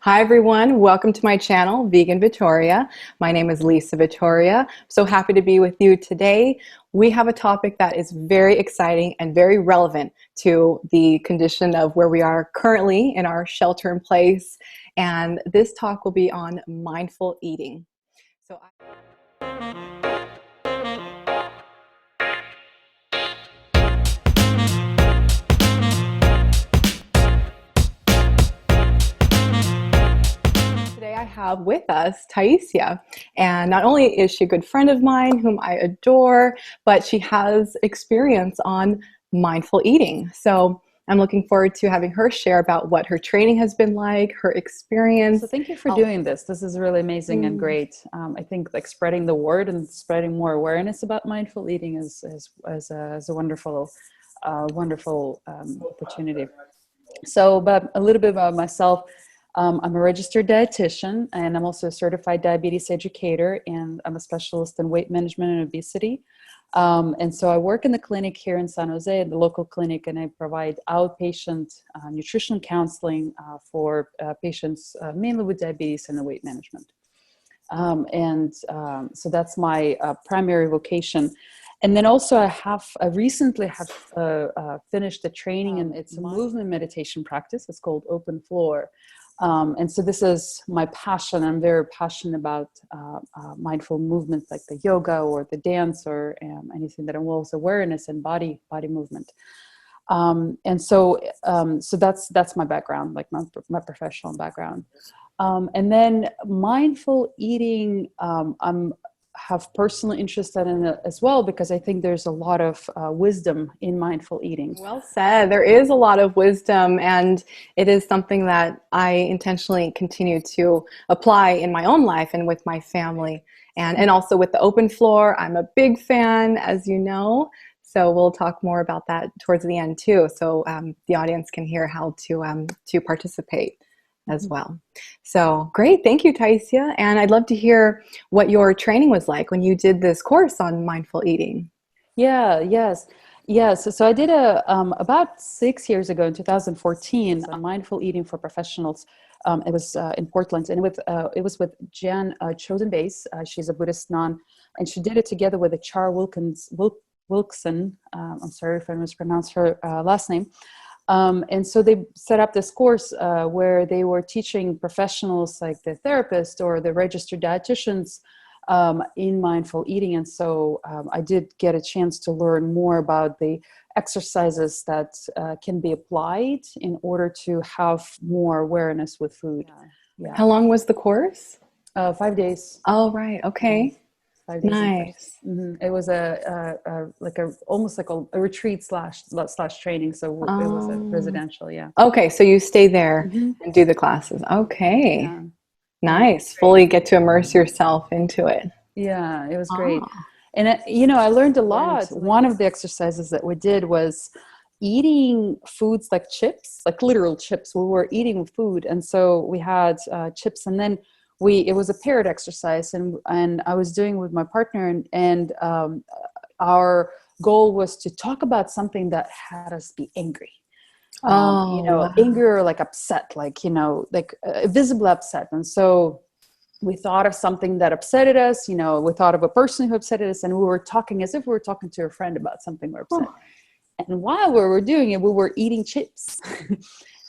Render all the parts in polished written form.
Hi everyone, welcome to my channel, Vegan Vittoria. My name is Lisa Vittoria. So happy to be with you today. We have a topic that is very exciting and very relevant to the condition of where we are currently in our shelter in place. And this talk will be on mindful eating. Today I have with us Taisiya, and not only is she a good friend of mine whom I adore, but she has experience on mindful eating. So I'm looking forward to having her share about what her training has been like, her experience. So thank you for doing this. This is really amazing and great. I think like spreading the word and spreading more awareness about mindful eating is a wonderful opportunity. So, but a little bit about myself. I'm a registered dietitian, and I'm also a certified diabetes educator, and I'm a specialist in weight management and obesity. And so I work in the clinic here in San Jose, in the local clinic, and I provide outpatient nutrition counseling for patients mainly with diabetes and the weight management. So that's my primary vocation. And then also I recently have finished a training, and it's a movement meditation practice. It's called Open Floor. And so this is my passion. I'm very passionate about mindful movement, like the yoga or the dance or anything that involves awareness and body movement. So that's my background, like my professional background. And then mindful eating, have personal interest in it as well, because I think there's a lot of wisdom in mindful eating. Well said. There is a lot of wisdom, and it is something that I intentionally continue to apply in my own life and with my family, and also with the Open Floor. I'm a big fan, as you know, so we'll talk more about that towards the end too, so the audience can hear how to participate as well. So great. Thank you, Taisiya. And I'd love to hear what your training was like when you did this course on mindful eating. Yes. So I did about 6 years ago in 2014, a mindful eating for professionals. It was in Portland, and it was with Jan Choden-Base. She's a Buddhist nun, and she did it together with Char Wilkson. I'm sorry if I mispronounced her last name. And so they set up this course where they were teaching professionals like the therapist or the registered dietitians in mindful eating. And so I did get a chance to learn more about the exercises that can be applied in order to have more awareness with food. Yeah. How long was the course? 5 days. Oh, right. Okay. 5 days. Nice. It was almost like a retreat slash training. So it was a residential. Yeah. Okay. So you stay there and do the classes. Okay. Yeah. Nice. Fully get to immerse yourself into it. Yeah, it was great. And I learned a lot. One of the exercises that we did was eating foods like chips, like literal chips. We were eating food. And so we had chips, and then it was a paired exercise, and I was doing it with my partner, and our goal was to talk about something that had us be angry. Anger or like upset, like visibly upset. And so we thought of something that upsetted us, we thought of a person who upset us, and we were talking as if we were talking to a friend about something we're upset. And while we were doing it, we were eating chips.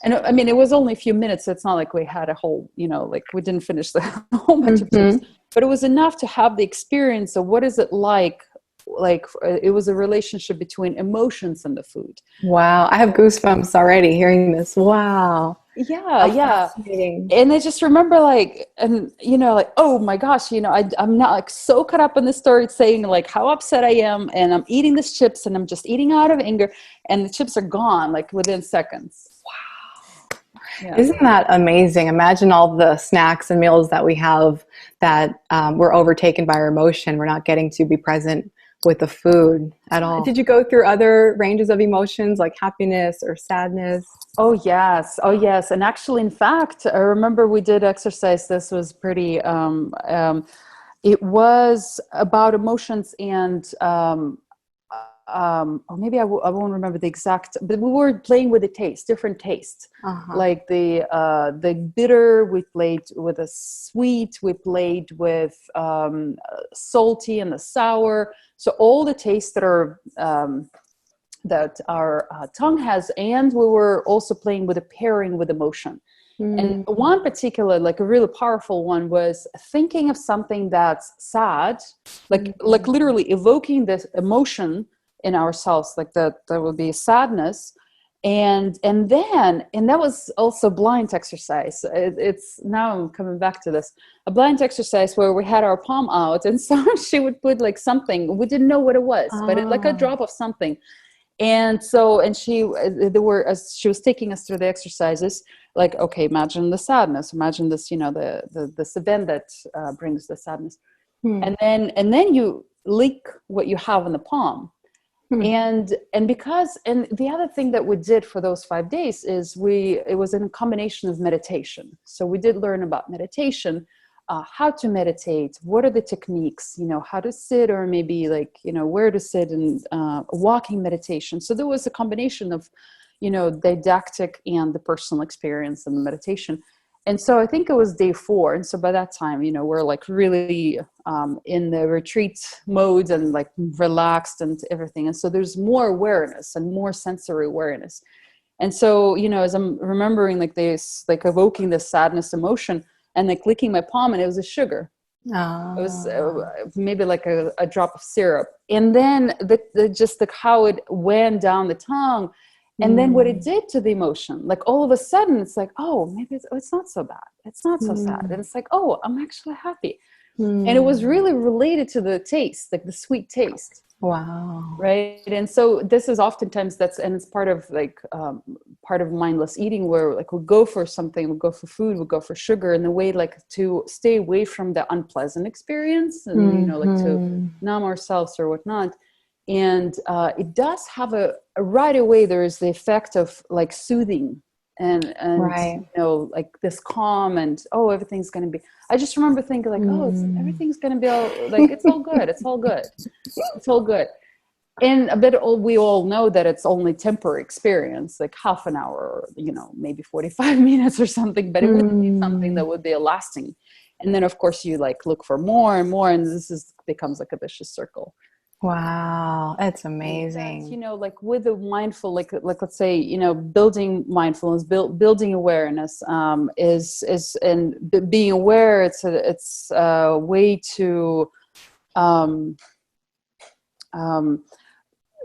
And I mean, it was only a few minutes, so it's not like we had a whole, we didn't finish the whole bunch of chips, but it was enough to have the experience of what is it like it was a relationship between emotions and the food. Wow. I have goosebumps already hearing this. Wow. Yeah. And I just remember oh my gosh, I'm not like so caught up in the story saying like how upset I am, and I'm eating these chips, and I'm just eating out of anger, and the chips are gone like within seconds. Wow. Yeah. Isn't that amazing? Imagine all the snacks and meals that we have that we're overtaken by our emotion. We're not getting to be present with the food at all. Did you go through other ranges of emotions like happiness or sadness? Oh yes. And actually, in fact, I remember we did exercise. This was pretty, it was about emotions, and or maybe I won't remember the exact, but we were playing with the taste, different tastes. Like the bitter, we played with a sweet, we played with salty and the sour. So all the tastes that are that our tongue has, and we were also playing with a pairing with emotion. And one particular, like a really powerful one, was thinking of something that's sad, like literally evoking this emotion in ourselves, like that would be sadness. And that was also blind exercise. It's now I'm coming back to this, a blind exercise where we had our palm out, and so she would put like something, we didn't know what it was, but like a drop of something. And so, and she as she was taking us through the exercises, like, okay, imagine the sadness, imagine this, this event that brings the sadness. And then you lick what you have in the palm. And the other thing that we did for those 5 days is it was in a combination of meditation. So we did learn about meditation, how to meditate, what are the techniques, how to sit, or maybe like, where to sit, and walking meditation. So there was a combination of, didactic and the personal experience and the meditation. And so I think it was day 4. And so by that time, we're like really in the retreat mode and like relaxed and everything. And so there's more awareness and more sensory awareness. And so, as I'm remembering like this, like evoking this sadness emotion and like licking my palm, and it was a sugar. It was maybe like a drop of syrup. And then just like how it went down the tongue. And then what it did to the emotion, like all of a sudden it's like, oh, maybe it's not so bad. It's not so sad. And it's like, oh, I'm actually happy. And it was really related to the taste, like the sweet taste. Wow. Right. And so this is oftentimes it's part of like, part of mindless eating, where like we'll go for something, we'll go for food, we'll go for sugar, in the way like to stay away from the unpleasant experience and, like to numb ourselves or whatnot. And it does have a right away, there is the effect of like soothing and right. like this calm, and everything's going to be, I just remember thinking like, everything's going to be all like, it's all good. It's all good. It's all good. And we all know that it's only temporary experience, like half an hour, or, maybe 45 minutes or something, but it would be something that would be a lasting. And then of course you like look for more and more, and becomes like a vicious circle. Wow, that's amazing. Like with the mindful, like let's say, building mindfulness, building awareness, is and being aware. It's a way to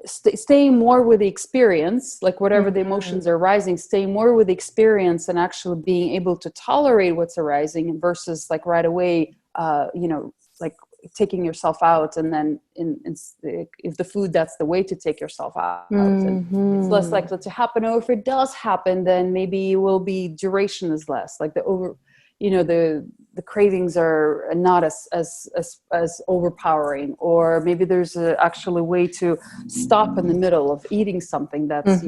staying more with the experience, like whatever the emotions are arising, staying more with the experience, and actually being able to tolerate what's arising, versus like right away, like taking yourself out, and then if the food, that's the way to take yourself out, and it's less likely to happen. Or if it does happen, then maybe it will be, duration is less, like the cravings are not as overpowering, or maybe there's actually a way to stop in the middle of eating something that's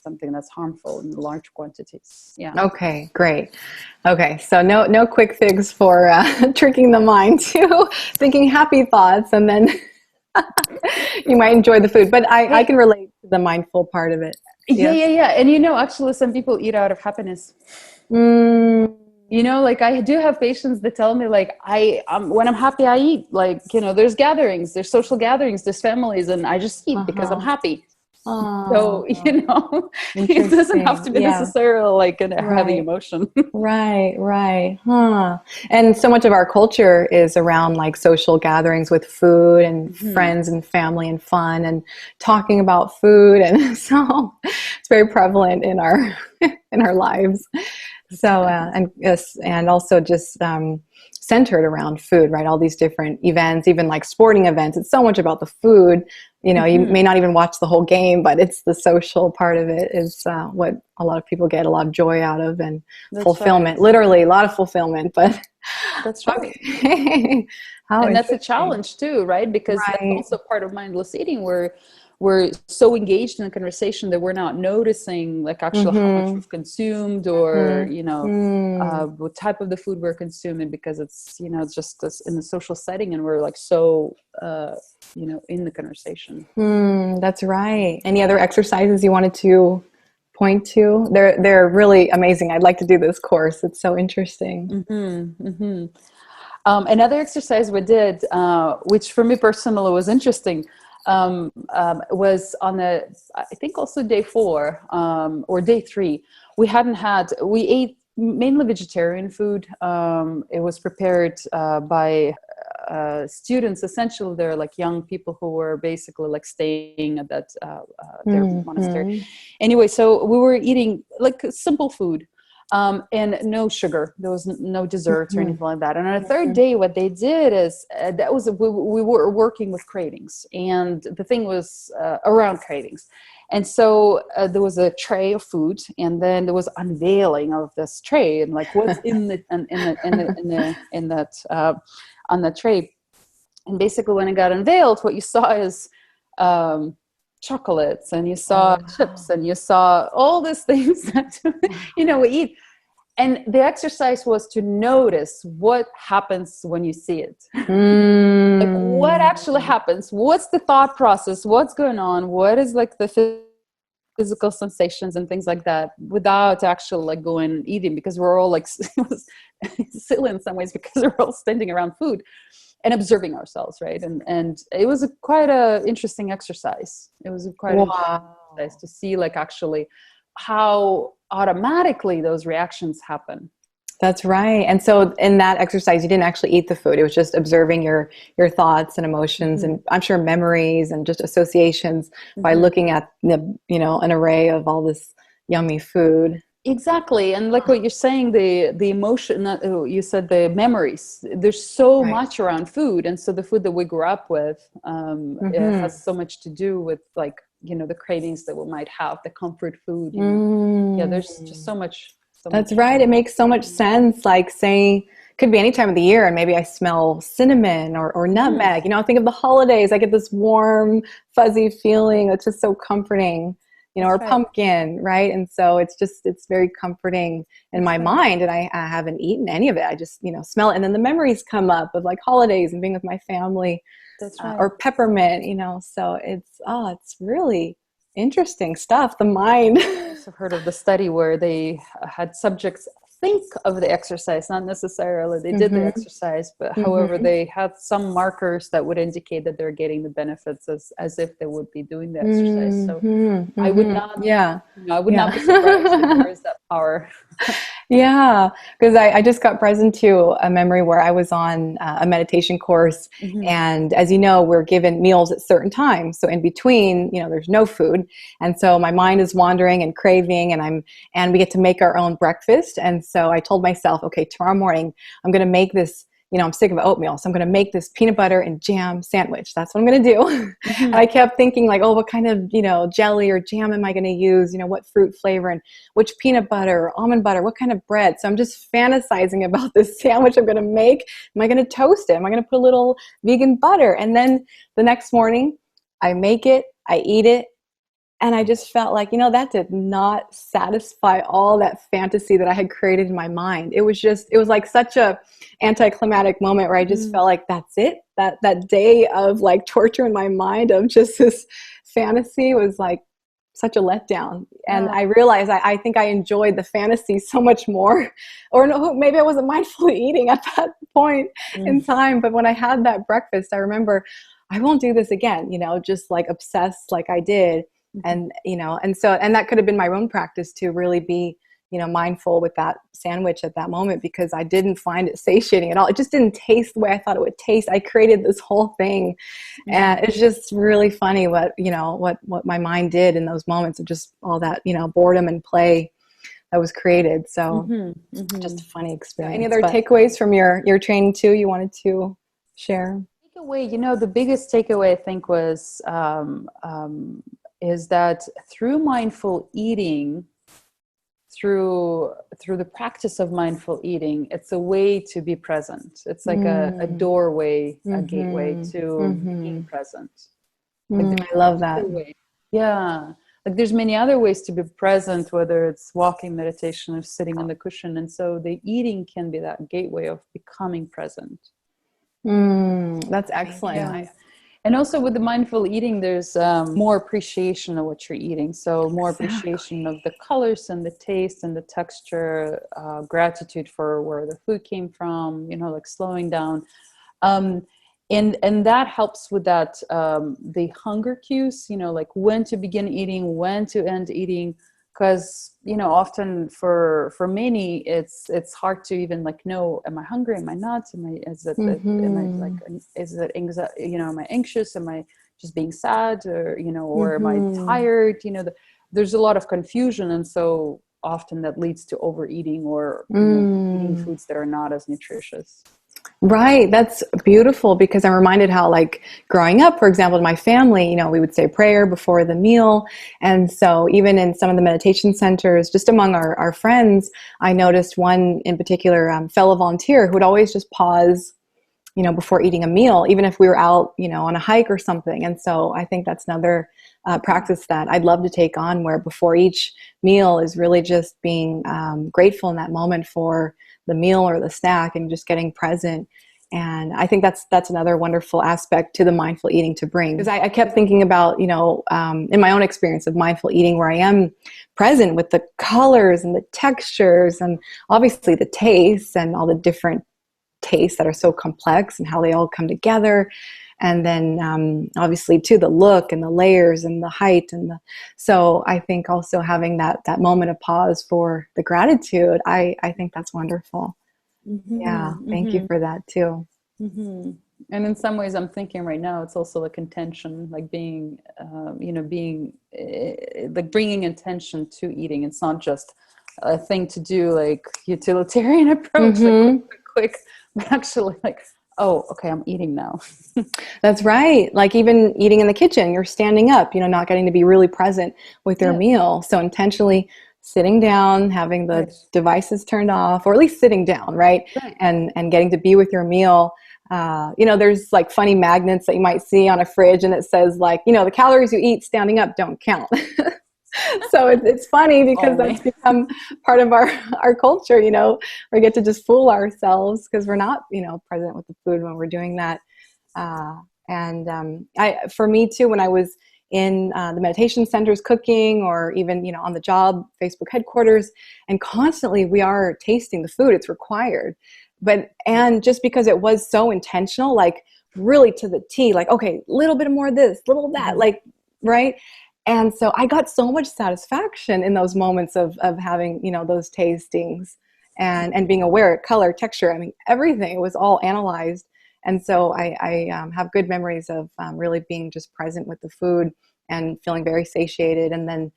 something that's harmful in large quantities. Yeah. Okay, great. Okay, so no quick fix for tricking the mind to thinking happy thoughts, and then you might enjoy the food. But I can relate to the mindful part of it. Yeah. And actually some people eat out of happiness. Like I do have patients that tell me like, when I'm happy, I eat. Like, there's gatherings, there's social gatherings, there's families, and I just eat because I'm happy. So, it doesn't have to be necessarily like a heavy emotion. Right. Huh. And so much of our culture is around like social gatherings with food and friends and family and fun and talking about food. And so it's very prevalent in our lives. So, and also just centered around food, right? All these different events, even like sporting events. It's so much about the food. You may not even watch the whole game, but it's the social part of it is what a lot of people get a lot of joy out of, and fulfillment. Right. Literally, a lot of fulfillment. But that's right. Okay. And that's a challenge too, right? Because that's also part of mindless eating, where we're so engaged in the conversation that we're not noticing like actually how much we've consumed, or what type of the food we're consuming, because it's, it's just this in the social setting, and we're like so in the conversation. That's right. Any other exercises you wanted to point to? They're really amazing. I'd like to do this course. It's so interesting. Another exercise we did, which for me personally was interesting, was on I think also day 4 or day 3. We ate mainly vegetarian food. It was prepared by students. Essentially, they're like young people who were basically like staying at that their monastery. Anyway, so we were eating like simple food. And no sugar. There was no desserts or anything like that. And on the third day, what they did is we were working with cravings, and the thing was around cravings. And so there was a tray of food, and then there was unveiling of this tray, and like what's in that on the tray. And basically, when it got unveiled, what you saw is chocolates, and you saw chips, and you saw all these things that we eat. And the exercise was to notice what happens when you see it. Like what actually happens? What's the thought process? What's going on? What is like the physical sensations and things like that, without actually like going and eating, because we're all like, it was silly in some ways, because we're all standing around food and observing ourselves, right? And it was quite a interesting exercise. It was quite an exercise to see like actually how automatically those reactions happen. That's right. And so in that exercise, you didn't actually eat the food. It was just observing your thoughts and emotions, and I'm sure memories and just associations by looking at an array of all this yummy food. Exactly. And like what you're saying, the emotion, you said the memories, there's so much around food. And so the food that we grew up with, it has so much to do with like, the cravings that we might have, the comfort food. Yeah, there's just so much. That's right. It makes so much sense. Like say, could be any time of the year, and maybe I smell cinnamon or nutmeg. Think of the holidays. I get this warm, fuzzy feeling. It's just so comforting. Or pumpkin, right? And so it's very comforting in my mind, and I haven't eaten any of it. I just, smell it. And then the memories come up of like holidays and being with my family. That's right. Or peppermint, so it's really interesting stuff. The mind. I've heard of the study where they had subjects think of the exercise, not necessarily they did the exercise, but however they had some markers that would indicate that they're getting the benefits as if they would be doing the exercise. So I would not, I would not be surprised if there is that power. Yeah, because I just got present to a memory where I was on a meditation course, and as you know, we're given meals at certain times. So in between, there's no food, and so my mind is wandering and craving, and we get to make our own breakfast. And so I told myself, okay, tomorrow morning I'm going to make this. I'm sick of oatmeal, so I'm going to make this peanut butter and jam sandwich. That's what I'm going to do. And I kept thinking like, oh, what kind of, jelly or jam am I going to use? What fruit flavor, and which peanut butter or almond butter, what kind of bread? So I'm just fantasizing about this sandwich I'm going to make. Am I going to toast it? Am I going to put a little vegan butter? And then the next morning I make it, I eat it. And I just felt like, that did not satisfy all that fantasy that I had created in my mind. It was like such a anticlimactic moment where I just felt like that's it. That day of like torture in my mind of just this fantasy was like such a letdown. And I realized I think I enjoyed the fantasy so much more. Or no, maybe I wasn't mindfully eating at that point in time. But when I had that breakfast, I remember I won't do this again, just like obsessed like I did. And, and that could have been my own practice to really be, mindful with that sandwich at that moment, because I didn't find it satiating at all. It just didn't taste the way I thought it would taste. I created this whole thing, and it's just really funny what my mind did in those moments of just all that, boredom and play that was created. So just a funny experience. Any other takeaways from your training too you wanted to share? Takeaway, the biggest takeaway I think was, is that through mindful eating, through the practice of mindful eating, it's a way to be present. It's like a doorway, a gateway to being present. I love that. Yeah. Like there's many other ways to be present, whether it's walking meditation or sitting on the cushion. And so the eating can be that gateway of becoming present. That's excellent. Yeah. And also with the mindful eating, there's more appreciation of what you're eating. So more appreciation of the colors and the taste and the texture, gratitude for where the food came from, like slowing down. And that helps with that, the hunger cues, like when to begin eating, when to end eating. Because, often for many, it's hard to even like know, am I hungry? Am I not? Am I anxious? Am I just being sad? Or, or am I tired? There's a lot of confusion. And so often that leads to overeating or eating foods that are not as nutritious. Right. That's beautiful, because I'm reminded how, like, growing up, for example, in my family, we would say prayer before the meal. And so even in some of the meditation centers, just among our friends, I noticed one in particular, fellow volunteer who would always just pause, before eating a meal, even if we were out, on a hike or something. And so I think that's another practice that I'd love to take on, where before each meal is really just being grateful in that moment for the meal or the snack and just getting present. And I think that's another wonderful aspect to the mindful eating to bring. Because I kept thinking about, in my own experience of mindful eating, where I am present with the colors and the textures and obviously the tastes and all the different tastes that are so complex and how they all come together. And then obviously too, the look and the layers and the height so I think also having that moment of pause for the gratitude, I think that's wonderful. Yeah, thank you for that too. And in some ways, I'm thinking right now, it's also like intention, like being, like bringing intention to eating. It's not just a thing to do, like utilitarian approach, like quick, but actually like, oh, okay, I'm eating now. That's right. Like even eating in the kitchen, you're standing up, not getting to be really present with your meal. So intentionally sitting down, having the devices turned off, or at least sitting down, right? And getting to be with your meal. There's like funny magnets that you might see on a fridge, and it says like, the calories you eat standing up don't count. So it's funny because that's become part of our culture, we get to just fool ourselves because we're not, present with the food when we're doing that. For me too, when I was in the meditation centers cooking, or even, on the job, Facebook headquarters, and constantly we are tasting the food, it's required. And just because it was so intentional, like really to the T, like, okay, little bit more of this, little of that, like, right. And so I got so much satisfaction in those moments of having, those tastings and being aware of color, texture. I mean, everything was all analyzed. And so I have good memories of really being just present with the food and feeling very satiated. And then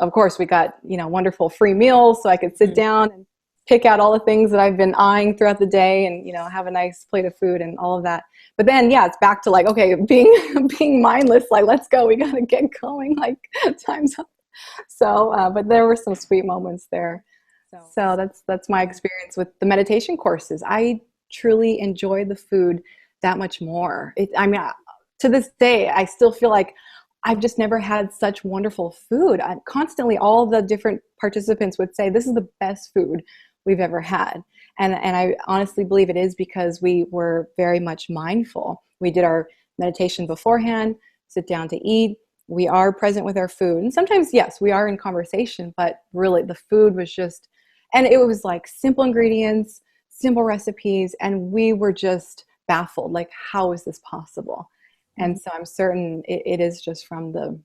of course we got, wonderful free meals, so I could sit down and pick out all the things that I've been eyeing throughout the day and, have a nice plate of food and all of that. But then, it's back to like, okay, being mindless, like, let's go. We got to get going, like time's up. So, but there were some sweet moments there. So that's my experience with the meditation courses. I truly enjoy the food that much more. To this day, I still feel like I've just never had such wonderful food. Constantly, all the different participants would say, this is the best food we've ever had. And I honestly believe it is because we were very much mindful. We did our meditation beforehand, sit down to eat. We are present with our food. And sometimes, yes, we are in conversation, but really the food was just, and it was like simple ingredients, simple recipes, and we were just baffled. Like, how is this possible? And so I'm certain it is just from the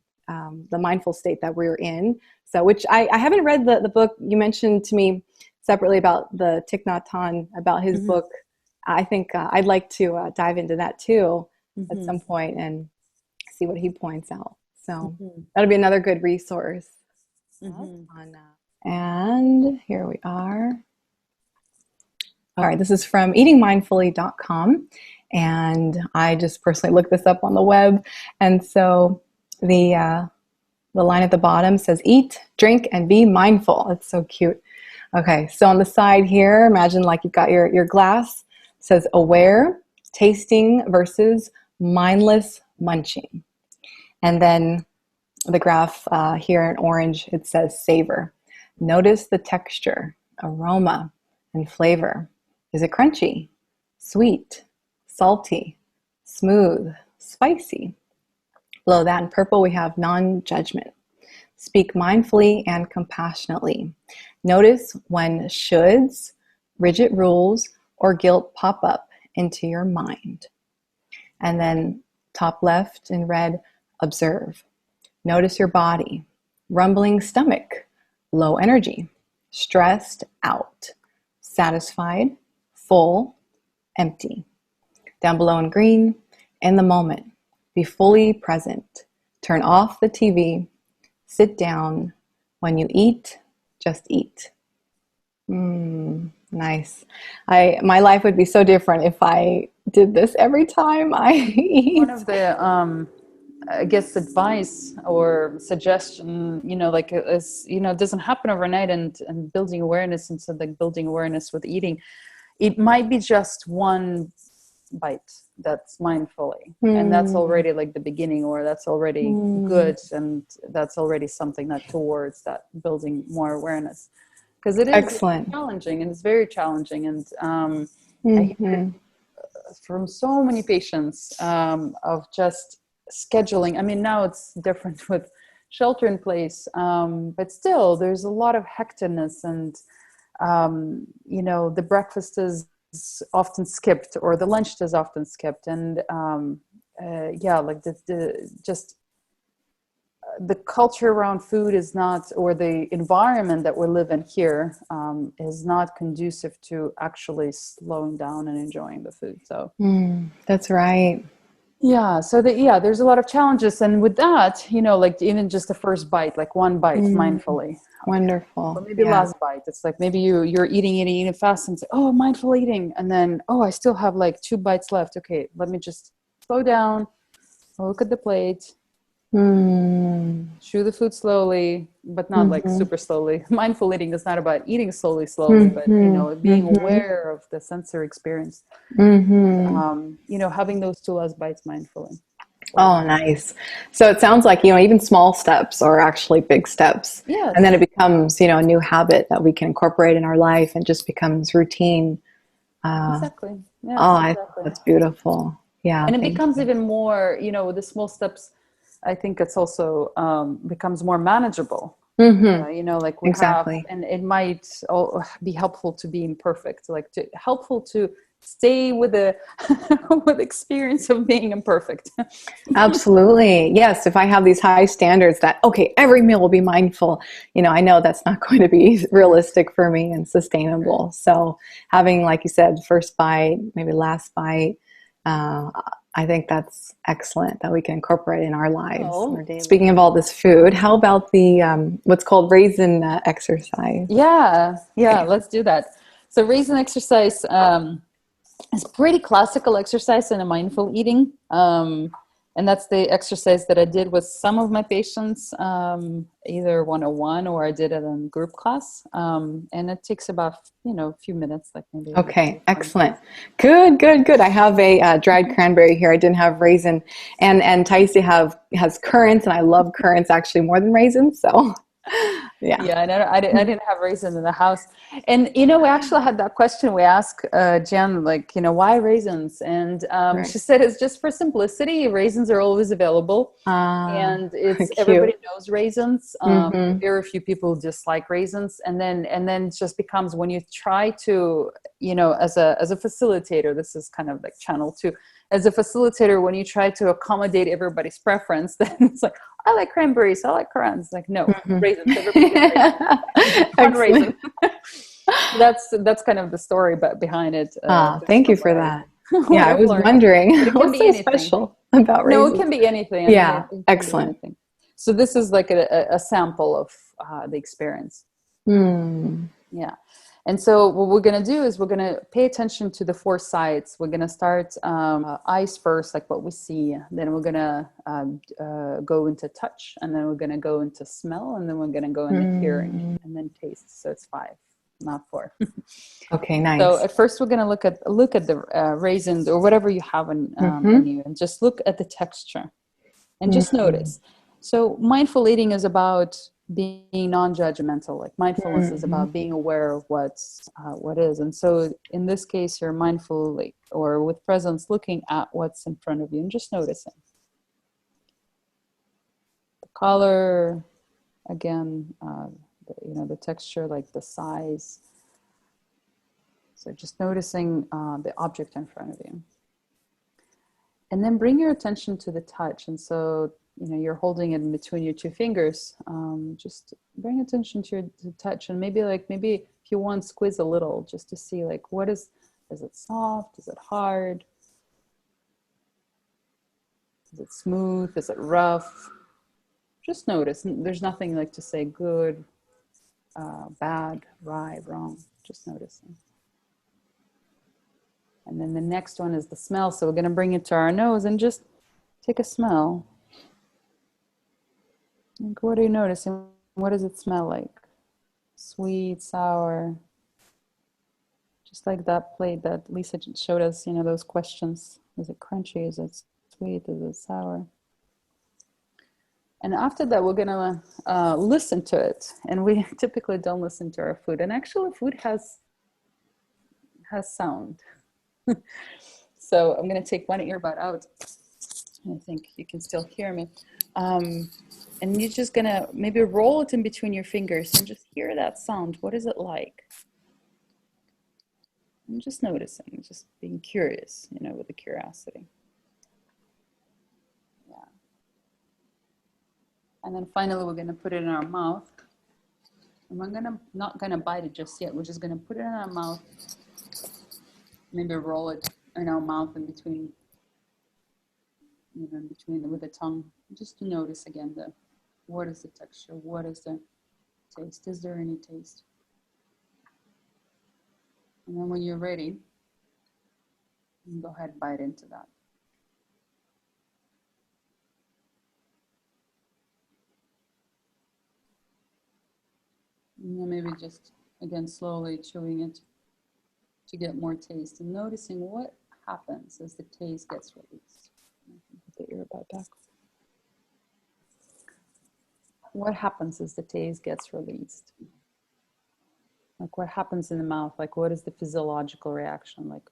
mindful state that we're in. So, which I haven't read the book you mentioned to me separately about the Thich Nhat Hanh, about his book. I think I'd like to dive into that too at some point and see what he points out. So that'll be another good resource. And here we are. All right, this is from eatingmindfully.com. And I just personally looked this up on the web. And so the line at the bottom says, eat, drink, and be mindful. It's so cute. Okay, so on the side here, imagine like you've got your glass. It says aware, tasting versus mindless munching. And then the graph here in orange, it says savor. Notice the texture, aroma, and flavor. Is it crunchy, sweet, salty, smooth, spicy? Below that in purple, we have non-judgment. Speak mindfully and compassionately. Notice when shoulds, rigid rules, or guilt pop up into your mind. And then top left in red, observe. Notice your body, rumbling stomach, low energy, stressed out, satisfied, full, empty. Down below in green, in the moment, be fully present. Turn off the TV, sit down. When you eat, just eat. Nice. My life would be so different if I did this every time I eat. One of the I guess advice or suggestion, like is, it doesn't happen overnight, and building awareness, and so like building awareness with eating, it might be just one bite that's mindfully, and that's already like the beginning, or that's already good, and that's already something that towards that building more awareness, because it is excellent, challenging, and it's very challenging, and I hear from so many patients of just scheduling. I mean, now it's different with shelter in place, but still there's a lot of hecticness, and the breakfast is often skipped, or the lunch is often skipped, and like the culture around food is not, or the environment that we live in here is not conducive to actually slowing down and enjoying the food. So that's right. Yeah. So there's a lot of challenges. And with that, like even just the first bite, like one bite mindfully. Wonderful. Or maybe last bite. It's like maybe you're eating fast and say, oh, mindful eating. And then, oh, I still have like 2 bites left. Okay, let me just slow down, look at the plate, chew the food slowly, but not like super slowly. Mindful eating is not about eating slowly, but being aware of the sensory experience. Having those 2 last bites mindfully. Oh, nice. So it sounds like, even small steps are actually big steps. Yes. And then it becomes, a new habit that we can incorporate in our life, and just becomes routine. Exactly. Yes, I exactly. think that's beautiful. Yeah. And it becomes even more, with the small steps, I think it's also becomes more manageable. Like we have, and it might be helpful to be imperfect, like helpful to stay with the with experience of being imperfect. Absolutely. Yes. If I have these high standards that, okay, every meal will be mindful, I know that's not going to be realistic for me and sustainable. So having, like you said, first bite, maybe last bite, I think that's excellent that we can incorporate in our lives. Speaking of all this food, how about the what's called Raisin Exercise? Yeah, let's do that. So Raisin Exercise is pretty classical exercise in a mindful eating. And that's the exercise that I did with some of my patients, either 101 or I did it in group class. And it takes about, a few minutes, like maybe. Okay, excellent. Good. I have a dried cranberry here. I didn't have raisin. And Taisiya has currants, and I love currants actually more than raisins. So yeah. And I didn't have raisins in the house. And, we actually had that question. We asked Jen, like, why raisins? And she said it's just for simplicity. Raisins are always available. And it's everybody knows raisins. Very few people dislike raisins. And then it just becomes when you try to, as a facilitator, this is kind of like channel 2. As a facilitator, when you try to accommodate everybody's preference, then it's like, I like cranberries, I like currants. Like, no, raisins. Everybody gets raisins. One raisin. That's kind of the story behind it. Thank you for that. Yeah, I was wondering what's so special about raisins. No, it can be anything. Yeah, excellent. Anything. So this is like a sample of the experience. Yeah. And so what we're going to do is we're going to pay attention to the 4 sides. We're going to start eyes first, like what we see. Then we're going to go into touch, and then we're going to go into smell, and then we're going to go into hearing, and then taste. So it's 5. not 4. Okay, nice. So at first we're going to look at the raisins or whatever you have in you, and just look at the texture and just notice. So mindful eating is about being non-judgmental. Like mindfulness is about being aware of what is. And so in this case, you're mindfully or with presence looking at what's in front of you and just noticing the color, again, the texture, like the size. So just noticing the object in front of you. And then bring your attention to the touch. And so, you're holding it in between your 2 fingers. Just bring attention to the touch. And maybe if you want, squeeze a little just to see like, is it soft? Is it hard? Is it smooth? Is it rough? Just notice. There's nothing like to say good, bad, right, wrong. Just noticing. And then the next one is the smell. So we're going to bring it to our nose and just take a smell. Like, what are you noticing? What does it smell like? Sweet, sour? Just like that plate that Lisa showed us, those questions. Is it crunchy? Is it sweet? Is it sour? And after that, we're going to listen to it. And we typically don't listen to our food. And actually, food has sound. So I'm going to take one earbud out. I think you can still hear me. And you're just going to maybe roll it in between your fingers and just hear that sound. What is it like? And just noticing, just being curious, with the curiosity. Yeah. And then finally, we're going to put it in our mouth. And we're not going to bite it just yet. We're just going to put it in our mouth. Maybe roll it in our mouth in between, with the tongue, just to notice again what is the texture, what is the taste, is there any taste? And then when you're ready, you can go ahead and bite into that. And then maybe just, again, slowly chewing it to get more taste and noticing what happens as the taste gets released. Put the earbud back. What happens as the taste gets released? Like what happens in the mouth? Like what is the physiological reaction? Like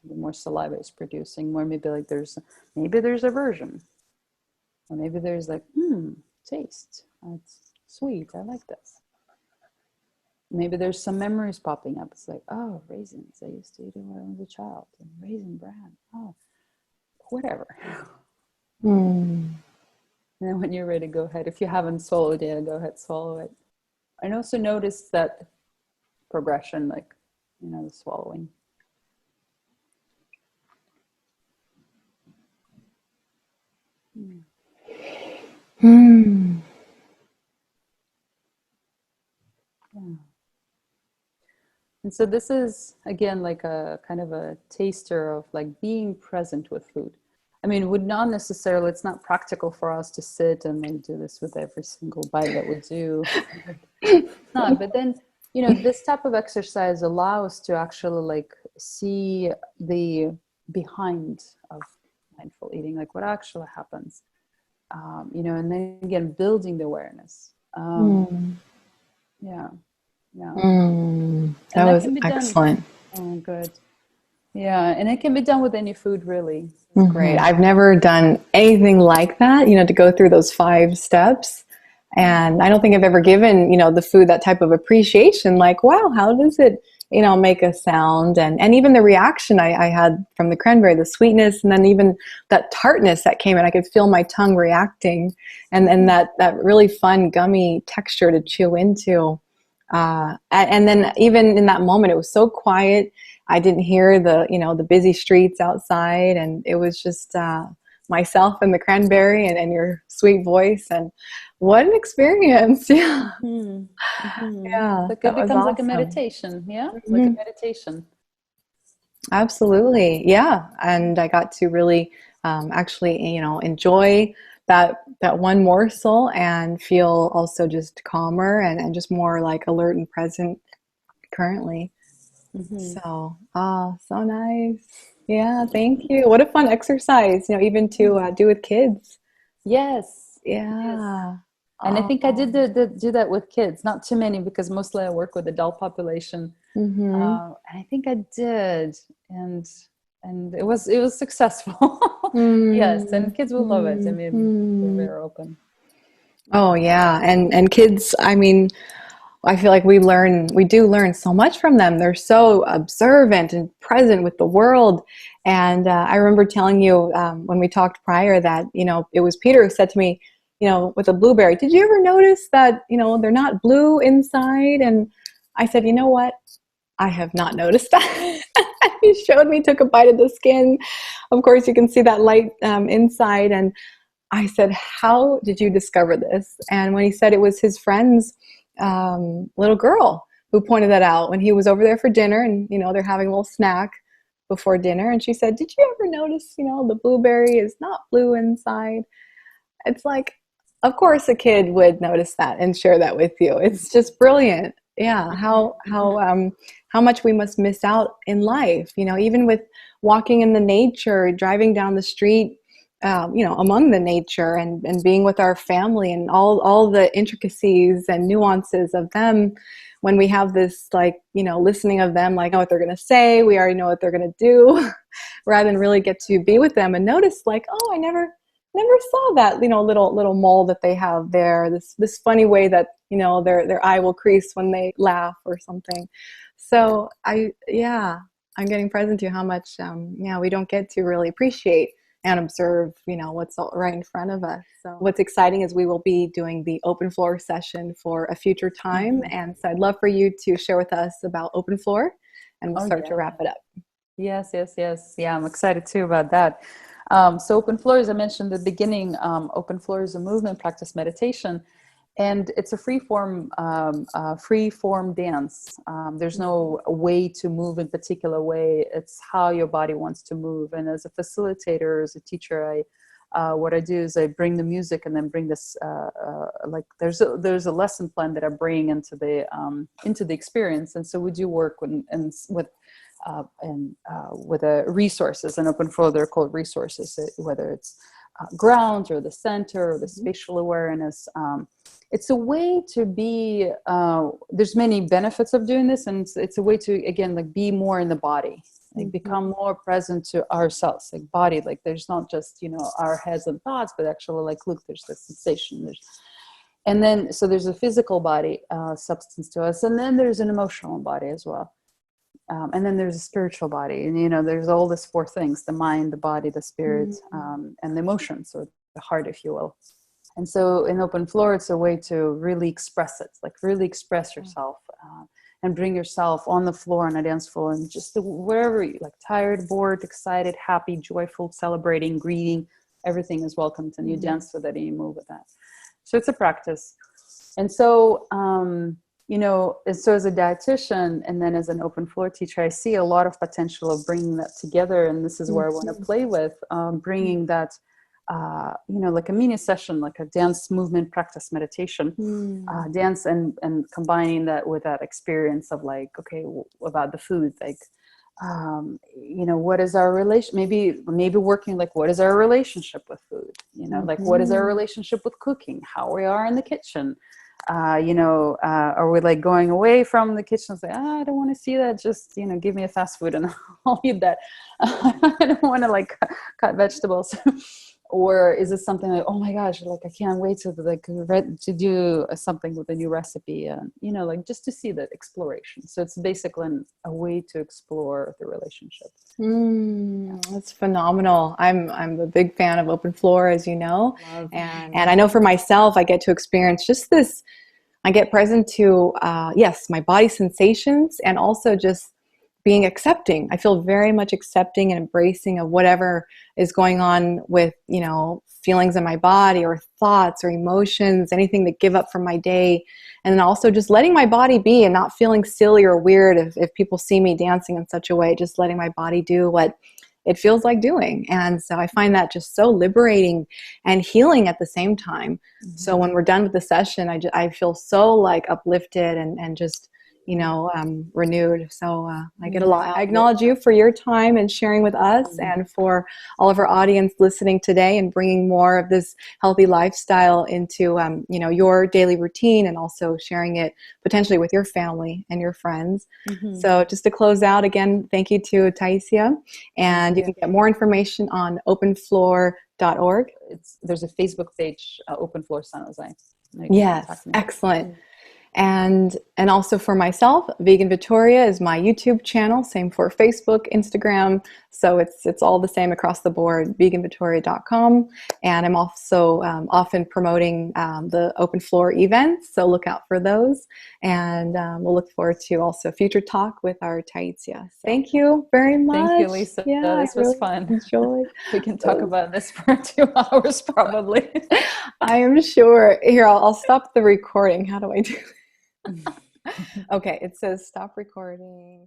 the more saliva is producing, more maybe like there's aversion. Or maybe there's like, taste. It's sweet. I like this. Maybe there's some memories popping up. It's like, oh, raisins. I used to eat it when I was a child. And raisin bran. Oh, whatever. And then when you're ready, go ahead. If you haven't swallowed yet, go ahead, swallow it. And also notice that progression, like, the swallowing. Yeah. And so this is, again, like a kind of a taster of like being present with food. I mean, would not necessarily, it's not practical for us to sit and like do this with every single bite that we do. No, but then, this type of exercise allows to actually like see the behind of mindful eating, like what actually happens, and then again, building the awareness. Yeah. That was excellent. Oh, good. Yeah, and it can be done with any food, really. Great. I've never done anything like that, to go through those 5 steps. And I don't think I've ever given, the food that type of appreciation, like, wow, how does it, make a sound? And even the reaction I had from the cranberry, the sweetness, and then even that tartness that came in, I could feel my tongue reacting, and that really fun gummy texture to chew into. And then even in that moment, it was so quiet. I didn't hear the busy streets outside, and it was just myself and the cranberry and your sweet voice, and what an experience. Yeah. Yeah. Like it becomes awesome. Like a meditation. Yeah. Like a meditation. Absolutely. Yeah. And I got to really actually, enjoy that one morsel and feel also just calmer and just more like alert and present currently. Mm-hmm. So, oh, so nice. Yeah, thank you. What a fun exercise, even to do with kids. Yes. Yes. Yeah. And I think I Oh. did do that with kids, not too many because mostly I work with adult population. Mm-hmm. And I think I did, and it was successful. Yes, and kids will love it. I mean, they're Mm-hmm. very open. Oh yeah, and kids, I mean, I feel like we do learn so much from them. They're so observant and present with the world. And I remember telling you when we talked prior that, it was Peter who said to me, with a blueberry, did you ever notice that, they're not blue inside? And I said, you know what? I have not noticed that. He showed me, took a bite of the skin. Of course, you can see that light inside. And I said, how did you discover this? And when he said it was his friend's little girl who pointed that out when he was over there for dinner, and they're having a little snack before dinner, and she said, did you ever notice the blueberry is not blue inside? It's like, of course a kid would notice that and share that with you. It's just brilliant. Yeah, how much we must miss out in life, even with walking in the nature, driving down the street, among the nature, and being with our family, and all the intricacies and nuances of them. When we have this, listening of them, like, know what they're going to say, we already know what they're going to do, rather than really get to be with them and notice, like, oh, I never saw that, little mole that they have there. This funny way that, their eye will crease when they laugh or something. So I'm getting present to how much, we don't get to really appreciate and observe, what's right in front of us. So what's exciting is we will be doing the open floor session for a future time. And so I'd love for you to share with us about open floor, and we'll start to wrap it up. Yes. Yeah, I'm excited too about that. So open floor, as I mentioned at the beginning, open floor is a movement practice meditation, and it's a free form dance. There's no way to move in particular way. It's how your body wants to move. And as a facilitator, as a teacher, what I do is I bring the music, and then bring this there's a lesson plan that I bring into the experience. And so we do work with resources. And open floor, they're called resources, whether it's ground or the center or the spatial awareness. It's a way to be, there's many benefits of doing this, and it's a way to, again, be more in the body, become more present to ourselves, body, there's not just, our heads and thoughts, but actually look, there's the sensation, and then, so there's a physical body substance to us, and then there's an emotional body as well. And then there's a spiritual body, and there's all these four things: the mind, the body, the spirit, and the emotions, or the heart, if you will. And so in open floor, it's a way to really express it, really express yourself, and bring yourself on the floor, on a dance floor, and just wherever you tired, bored, excited, happy, joyful, celebrating, greeting, everything is welcomed, and you dance with it and you move with that. So it's a practice. And so, so as a dietitian and then as an open floor teacher, I see a lot of potential of bringing that together. And this is where I want to play with, bringing that, like a mini session, like a dance movement practice meditation, dance, and combining that with that experience of about the food, what is our relation, maybe working, what is our relationship with food, what is our relationship with cooking, how we are in the kitchen. Are we going away from the kitchen and say, I don't want to see that, just, give me a fast food and I'll eat that. I don't want to cut vegetables. Or is it something oh my gosh, I can't wait to to do something with a new recipe, and just to see that exploration. So it's basically a way to explore the relationship. That's phenomenal. I'm a big fan of open floor, as you know, and I know for myself, I get to experience just this. I get present to yes, my body sensations, and also just being accepting. I feel very much accepting and embracing of whatever is going on with, feelings in my body, or thoughts or emotions, anything that give up from my day. And then also just letting my body be, and not feeling silly or weird if people see me dancing in such a way, just letting my body do what it feels like doing. And so I find that just so liberating and healing at the same time. So when we're done with the session, I feel so uplifted and just, renewed. So I get a I lot. I found it. acknowledge you for your time and sharing with us, and for all of our audience listening today, and bringing more of this healthy lifestyle into your daily routine, and also sharing it potentially with your family and your friends. So just to close out again, thank you to Taisiya, and you can get more information on openfloor.org. There's a Facebook page, Open Floor San Jose. Yes, excellent. And also for myself, Vegan Vittoria is my YouTube channel. Same for Facebook, Instagram. So it's all the same across the board. veganvittoria.com. And I'm also often promoting the Open Floor events. So look out for those. And we'll look forward to also future talk with our Taisiya. Thank you very much. Thank you, Lisa. Yeah, this was fun. Enjoyed. We can talk about this for 2 hours probably. I am sure. Here, I'll stop the recording. How do I do it? Okay, it says stop recording.